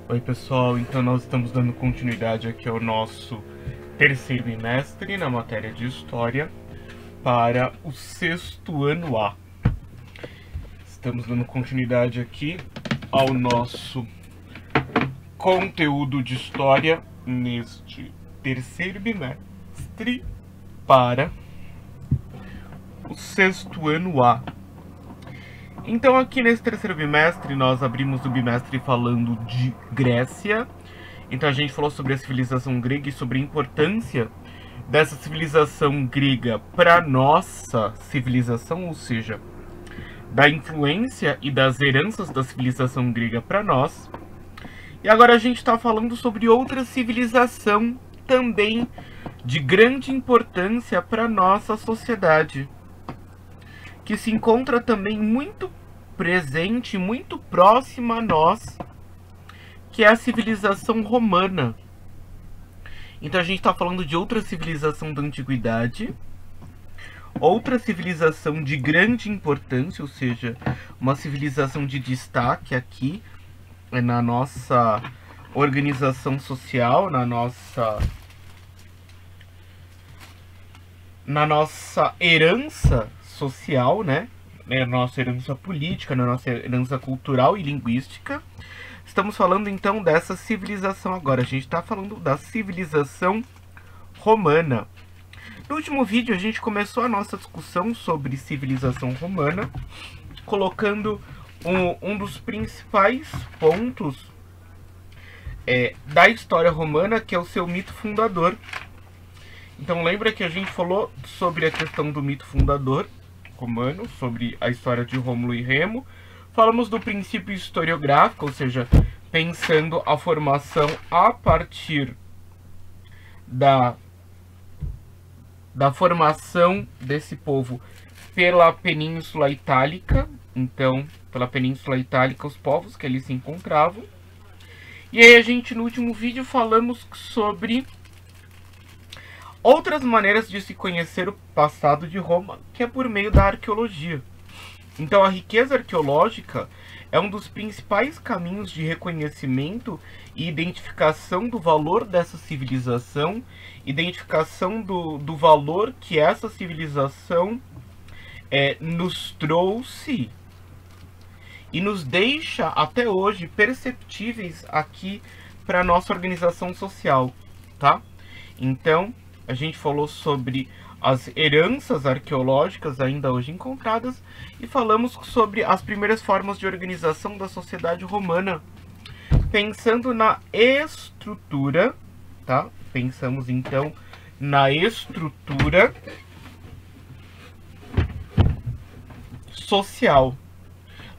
Oi pessoal, então nós estamos dando continuidade aqui ao nosso terceiro bimestre na matéria de História para o sexto ano A. Estamos dando continuidade aqui ao nosso conteúdo de História neste terceiro bimestre para o sexto ano A. Então aqui nesse terceiro bimestre, nós abrimos o bimestre falando de Grécia. Então a gente falou sobre a civilização grega e sobre a importância dessa civilização grega para nossa civilização, ou seja, da influência e das heranças da civilização grega para nós. E agora a gente está falando sobre outra civilização também de grande importância para nossa sociedade, que se encontra também muito presente, muito próxima a nós, que é a civilização romana. Então a gente está falando de outra civilização da antiguidade, outra civilização de grande importância, ou seja, uma civilização de destaque aqui na nossa organização social, na nossa herança social, né? Na nossa herança política, na nossa herança cultural e linguística. Estamos falando então dessa civilização agora. A gente está falando da civilização romana. No último vídeo a gente começou a nossa discussão sobre civilização romana, colocando um dos principais pontos da história romana, que é o seu mito fundador. Então lembra que a gente falou sobre a questão do mito fundador romano, sobre a história de Rômulo e Remo. Falamos do princípio historiográfico, ou seja, pensando a formação a partir da formação desse povo pela Península Itálica. Então, pela Península Itálica, os povos que ali se encontravam. E aí a gente, no último vídeo, falamos sobre outras maneiras de se conhecer o passado de Roma, que é por meio da arqueologia. Então a riqueza arqueológica é um dos principais caminhos de reconhecimento e identificação do valor dessa civilização, identificação do valor que essa civilização nos trouxe e nos deixa até hoje perceptíveis aqui para a nossa organização social, tá? Então, a gente falou sobre as heranças arqueológicas ainda hoje encontradas e falamos sobre as primeiras formas de organização da sociedade romana, pensando na estrutura, tá? Pensamos então na estrutura social.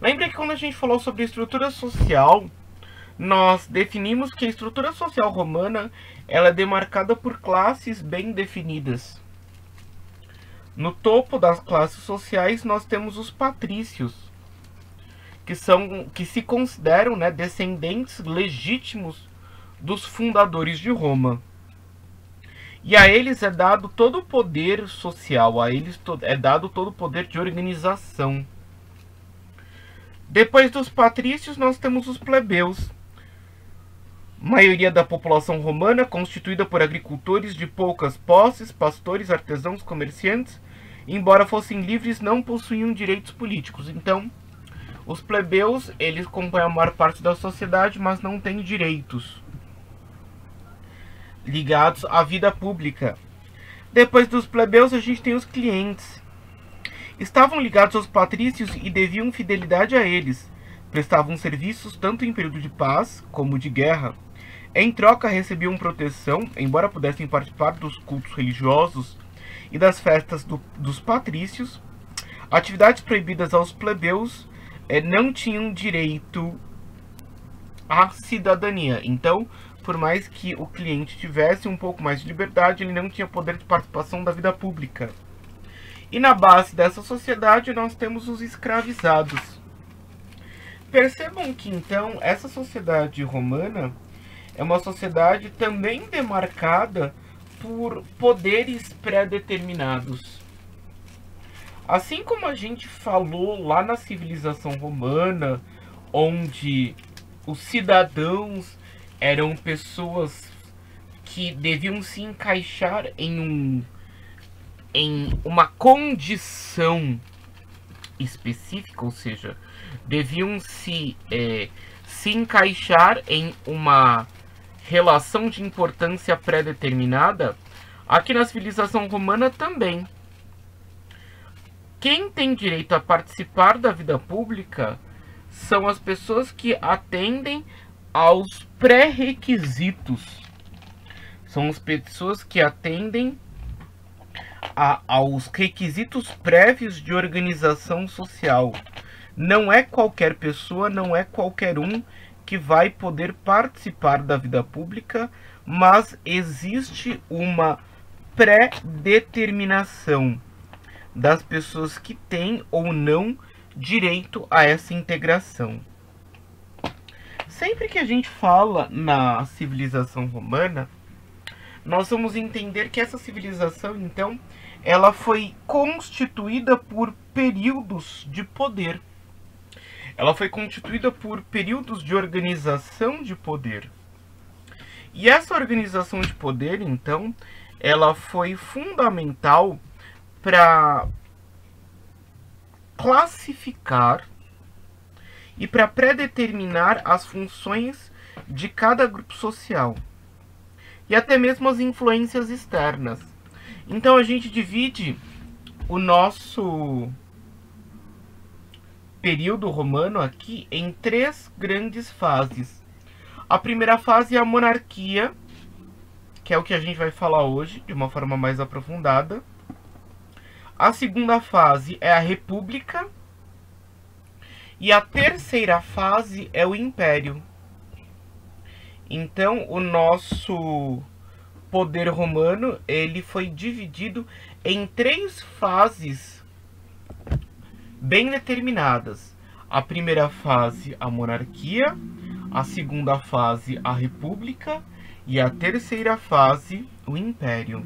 Lembra que quando a gente falou sobre estrutura social, nós definimos que a estrutura social romana ela é demarcada por classes bem definidas. No topo das classes sociais nós temos os patrícios, que se consideram, né, descendentes legítimos dos fundadores de Roma. E a eles é dado todo o poder social, a eles é dado todo o poder de organização. Depois dos patrícios nós temos os plebeus. Maioria da população romana constituída por agricultores de poucas posses, pastores, artesãos, comerciantes, embora fossem livres, não possuíam direitos políticos. Então, os plebeus, eles compõem a maior parte da sociedade, mas não têm direitos ligados à vida pública. Depois dos plebeus, a gente tem os clientes. Estavam ligados aos patrícios e deviam fidelidade a eles. Prestavam serviços tanto em período de paz como de guerra. Em troca, recebiam proteção, embora pudessem participar dos cultos religiosos e das festas dos patrícios. Atividades proibidas aos plebeus não tinham direito à cidadania. Então, por mais que o cliente tivesse um pouco mais de liberdade, ele não tinha poder de participação da vida pública. E na base dessa sociedade nós temos os escravizados. Percebam que então essa sociedade romana é uma sociedade também demarcada por poderes pré-determinados. Assim como a gente falou lá na civilização romana, onde os cidadãos eram pessoas que deviam se encaixar em uma condição específica, ou seja, deviam se encaixar em uma relação de importância pré-determinada. Aqui na civilização romana também. Quem tem direito a participar da vida pública são as pessoas que atendem aos pré-requisitos. São as pessoas que atendem aos requisitos prévios de organização social. Não é qualquer pessoa, não é qualquer um que vai poder participar da vida pública, mas existe uma pré-determinação das pessoas que têm ou não direito a essa integração. Sempre que a gente fala na civilização romana, nós vamos entender que essa civilização, então, ela foi constituída por períodos de poder. Ela foi constituída por períodos de organização de poder. E essa organização de poder, então, ela foi fundamental para classificar e para predeterminar as funções de cada grupo social e até mesmo as influências externas. Então a gente divide o nosso período romano aqui em 3 grandes fases. A primeira fase é a monarquia, que é o que a gente vai falar hoje de uma forma mais aprofundada. A segunda fase é a república. E a terceira fase é o império. Então, o nosso poder romano, ele foi dividido em 3 fases bem determinadas. A primeira fase, a monarquia. A segunda fase, a república. E a terceira fase, o império.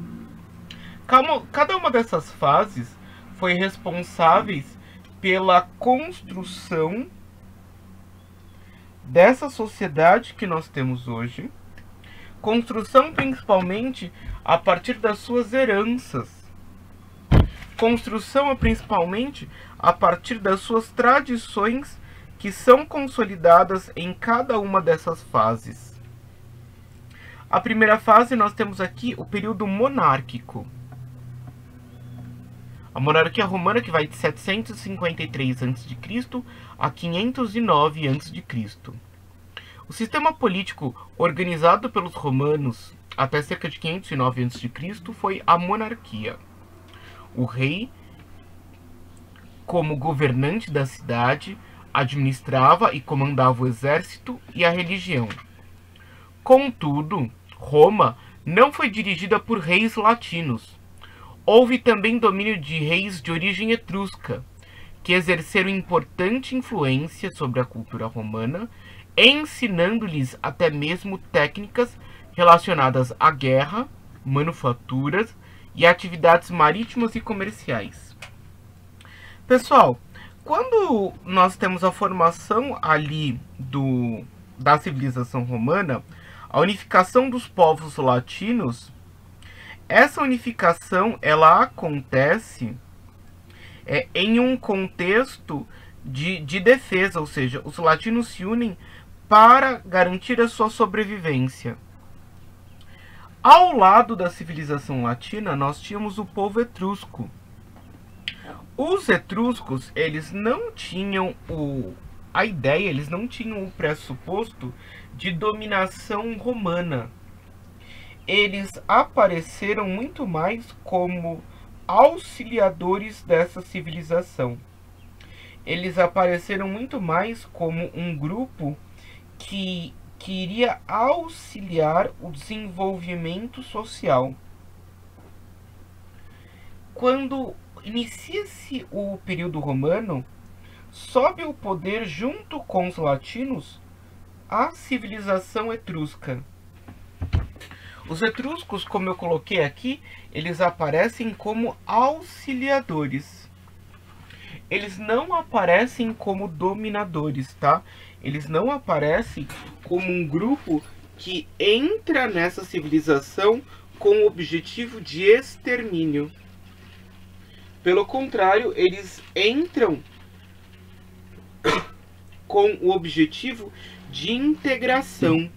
Cada uma dessas fases foi responsável pela construção dessa sociedade que nós temos hoje. Construção principalmente a partir das suas heranças. Construção principalmente a partir das suas tradições que são consolidadas em cada uma dessas fases. A primeira fase nós temos aqui o período monárquico. A monarquia romana, que vai de 753 a.C. a 509 a.C. O sistema político organizado pelos romanos até cerca de 509 a.C. foi a monarquia. O rei, como governante da cidade, administrava e comandava o exército e a religião. Contudo, Roma não foi dirigida por reis latinos. Houve também domínio de reis de origem etrusca, que exerceram importante influência sobre a cultura romana, ensinando-lhes até mesmo técnicas relacionadas à guerra, manufaturas e atividades marítimas e comerciais. Pessoal, quando nós temos a formação ali da civilização romana, a unificação dos povos latinos, essa unificação ela acontece em um contexto de defesa, ou seja, os latinos se unem para garantir a sua sobrevivência. Ao lado da civilização latina, nós tínhamos o povo etrusco. Os etruscos, eles não tinham a ideia, eles não tinham o pressuposto de dominação romana. Eles apareceram muito mais como auxiliadores dessa civilização. Eles apareceram muito mais como um grupo que iria auxiliar o desenvolvimento social. Quando inicia-se o período romano, sobe o poder junto com os latinos a civilização etrusca. Os etruscos, como eu coloquei aqui, eles aparecem como auxiliadores. Eles não aparecem como dominadores, tá? Eles não aparecem como um grupo que entra nessa civilização com o objetivo de extermínio. Pelo contrário, eles entram com o objetivo de integração.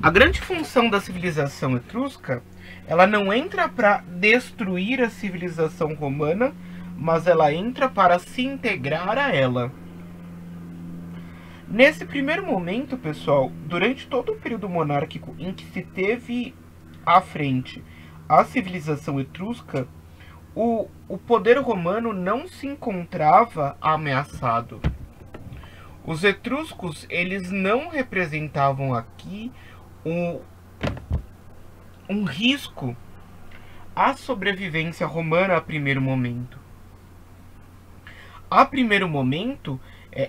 A grande função da civilização etrusca, ela não entra para destruir a civilização romana, mas ela entra para se integrar a ela. Nesse primeiro momento, pessoal, durante todo o período monárquico em que se teve à frente a civilização etrusca, o poder romano não se encontrava ameaçado. Os etruscos, eles não representavam aqui um risco à sobrevivência romana a primeiro momento. A primeiro momento,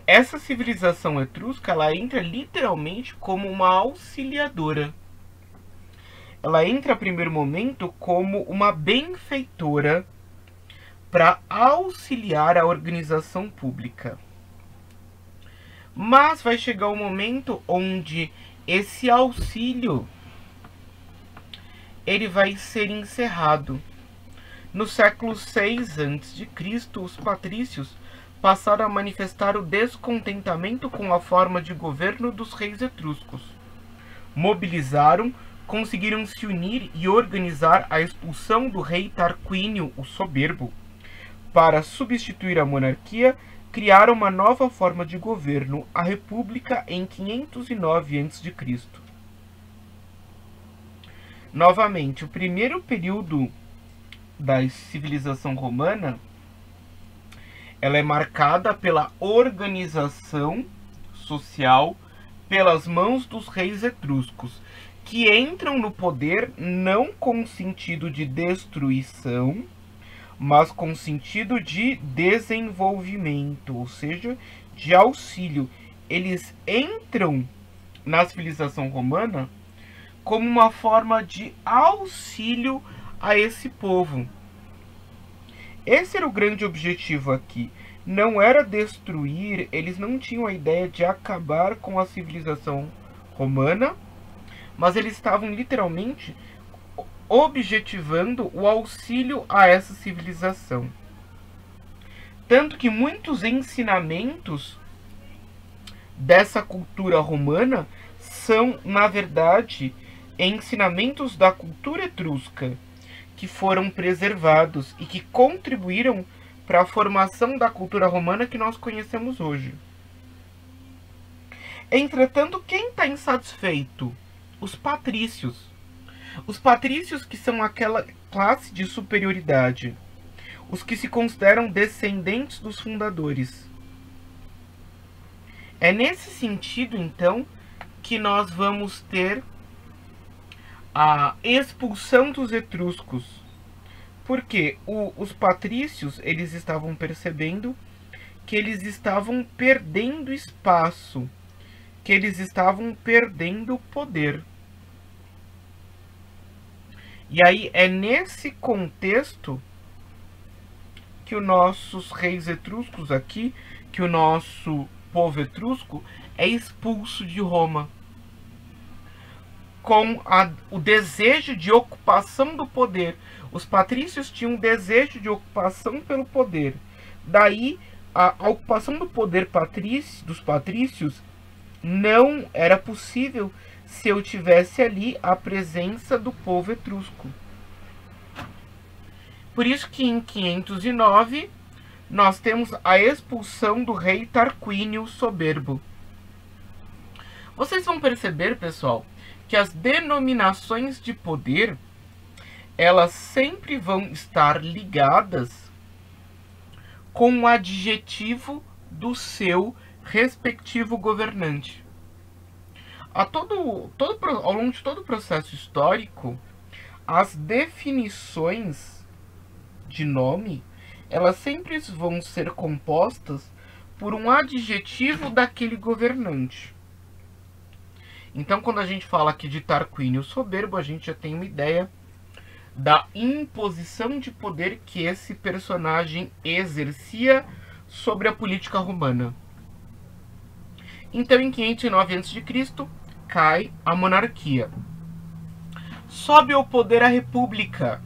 essa civilização etrusca, ela entra literalmente como uma auxiliadora. Ela entra a primeiro momento como uma benfeitora para auxiliar a organização pública. Mas vai chegar um momento onde esse auxílio ele vai ser encerrado. No século VI a.C., os patrícios passaram a manifestar o descontentamento com a forma de governo dos reis etruscos. Mobilizaram, conseguiram se unir e organizar a expulsão do rei Tarquínio, o Soberbo. Para substituir a monarquia, criaram uma nova forma de governo, a República, em 509 a.C. Novamente, o primeiro período da civilização romana, ela é marcada pela organização social pelas mãos dos reis etruscos, que entram no poder não com sentido de destruição, mas com sentido de desenvolvimento, ou seja, de auxílio. Eles entram na civilização romana como uma forma de auxílio a esse povo. Esse era o grande objetivo aqui. Não era destruir, eles não tinham a ideia de acabar com a civilização romana, mas eles estavam literalmente objetivando o auxílio a essa civilização. Tanto que muitos ensinamentos dessa cultura romana são, na verdade, ensinamentos da cultura etrusca, que foram preservados e que contribuíram para a formação da cultura romana que nós conhecemos hoje. Entretanto, quem está insatisfeito? Os patrícios. Os patrícios, que são aquela classe de superioridade, os que se consideram descendentes dos fundadores. É nesse sentido, então, que nós vamos ter a expulsão dos etruscos. Porque os patrícios, eles estavam percebendo que eles estavam perdendo espaço, que eles estavam perdendo poder. E aí é nesse contexto que os nossos reis etruscos aqui, que o nosso povo etrusco é expulso de Roma, com o desejo de ocupação do poder. Os patrícios tinham um desejo de ocupação pelo poder. Daí, a ocupação do poder dos patrícios não era possível se eu tivesse ali a presença do povo etrusco. Por isso que em 509 nós temos a expulsão do rei Tarquínio Soberbo. Vocês vão perceber, pessoal, que as denominações de poder, elas sempre vão estar ligadas com o adjetivo do seu respectivo governante. Ao longo de todo o processo histórico, as definições de nome, elas sempre vão ser compostas por um adjetivo daquele governante. Então, quando a gente fala aqui de Tarquínio Soberbo, a gente já tem uma ideia da imposição de poder que esse personagem exercia sobre a política romana. Então, em 509 a.C., cai a monarquia. Sobe ao poder a república.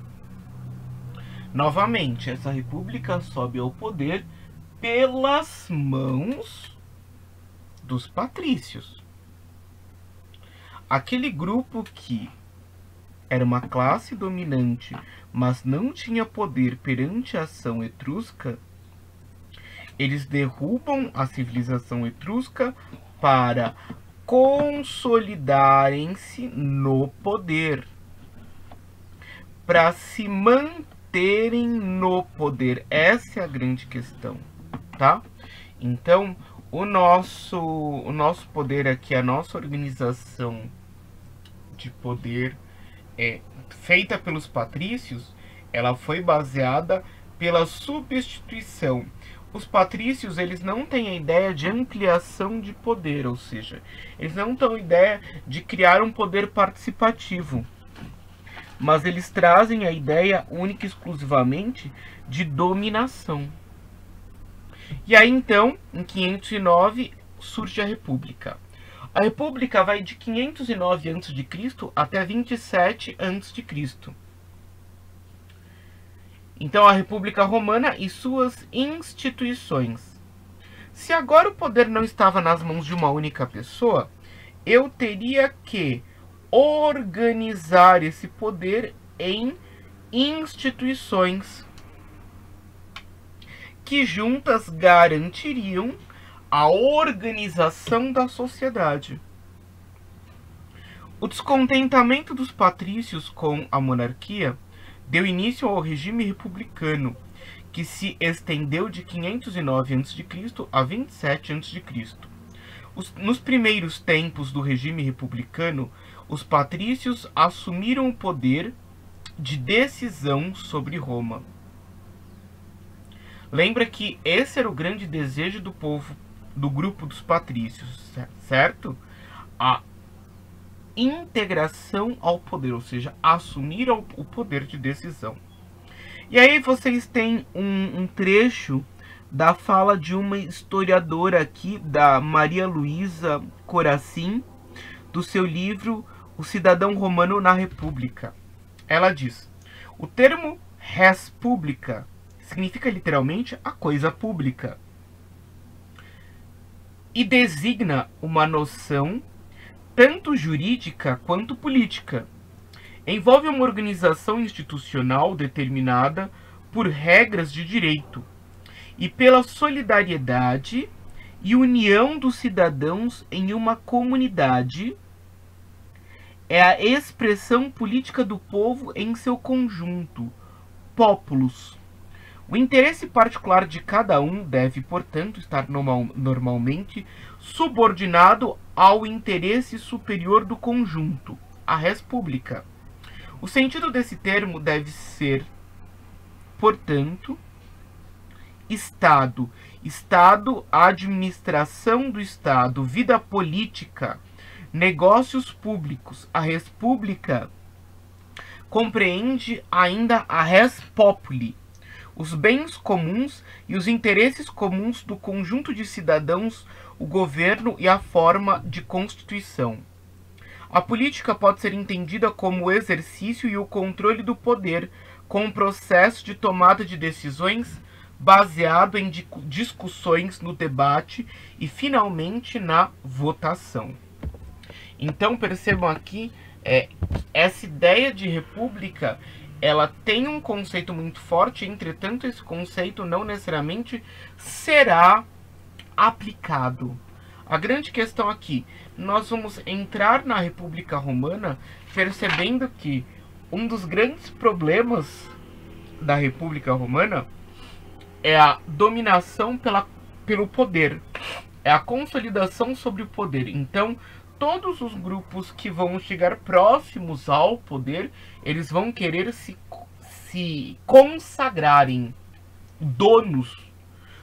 Novamente, essa república sobe ao poder pelas mãos dos patrícios. Aquele grupo que era uma classe dominante, mas não tinha poder perante a ação etrusca, eles derrubam a civilização etrusca para consolidarem-se no poder, para se manterem no poder. Essa é a grande questão, tá? Então, o nosso poder aqui, a nossa organização de poder feita pelos patrícios, ela foi baseada pela substituição. Os patrícios, eles não têm a ideia de ampliação de poder, ou seja, eles não têm a ideia de criar um poder participativo, mas eles trazem a ideia única e exclusivamente de dominação. E aí, então, em 509, surge a República. A República vai de 509 a.C. até 27 a.C. Então, a República Romana e suas instituições. Se agora o poder não estava nas mãos de uma única pessoa, eu teria que organizar esse poder em instituições que juntas garantiriam a organização da sociedade. O descontentamento dos patrícios com a monarquia deu início ao regime republicano, que se estendeu de 509 a.C. a 27 a.C. Nos primeiros tempos do regime republicano, os patrícios assumiram o poder de decisão sobre Roma. Lembra que esse era o grande desejo do povo, do grupo dos patrícios, certo? A integração ao poder, ou seja, assumir o poder de decisão. E aí vocês têm um trecho da fala de uma historiadora aqui, da Maria Luísa Coracin, do seu livro O Cidadão Romano na República. Ela diz: o termo res publica significa literalmente a coisa pública e designa uma noção tanto jurídica quanto política. Envolve uma organização institucional determinada por regras de direito e pela solidariedade e união dos cidadãos em uma comunidade. É a expressão política do povo em seu conjunto, populus. O interesse particular de cada um deve, portanto, estar normalmente subordinado ao interesse superior do conjunto, a res publica. O sentido desse termo deve ser, portanto, Estado, administração do Estado, vida política, negócios públicos. A res publica compreende ainda a res populi, os bens comuns e os interesses comuns do conjunto de cidadãos, o governo e a forma de constituição. A política pode ser entendida como o exercício e o controle do poder, com um processo de tomada de decisões baseado em discussões no debate e, finalmente, na votação. Então, percebam aqui, essa ideia de república, ela tem um conceito muito forte, entretanto, esse conceito não necessariamente será aplicado. A grande questão aqui, nós vamos entrar na República Romana percebendo que um dos grandes problemas da República Romana é a dominação pelo poder, é a consolidação sobre o poder. Então, todos os grupos que vão chegar próximos ao poder, eles vão querer se consagrarem donos,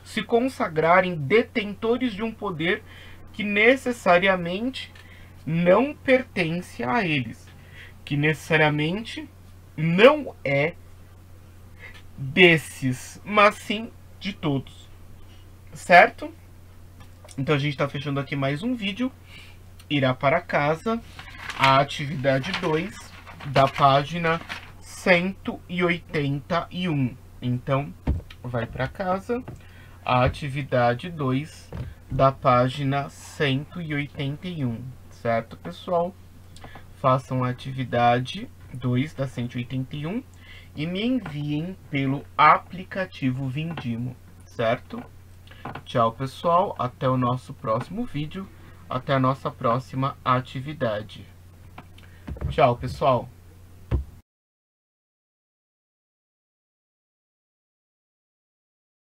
se consagrarem detentores de um poder que necessariamente não pertence a eles, que necessariamente não é desses, mas sim de todos, certo? Então a gente está fechando aqui mais um vídeo. Irá para casa a atividade 2 da página 181. Então, vai para casa a atividade 2 da página 181, certo, pessoal? Façam a atividade 2 da 181 e me enviem pelo aplicativo Vindimo, certo? Tchau, pessoal. Até o nosso próximo vídeo. Até a nossa próxima atividade. Tchau, pessoal.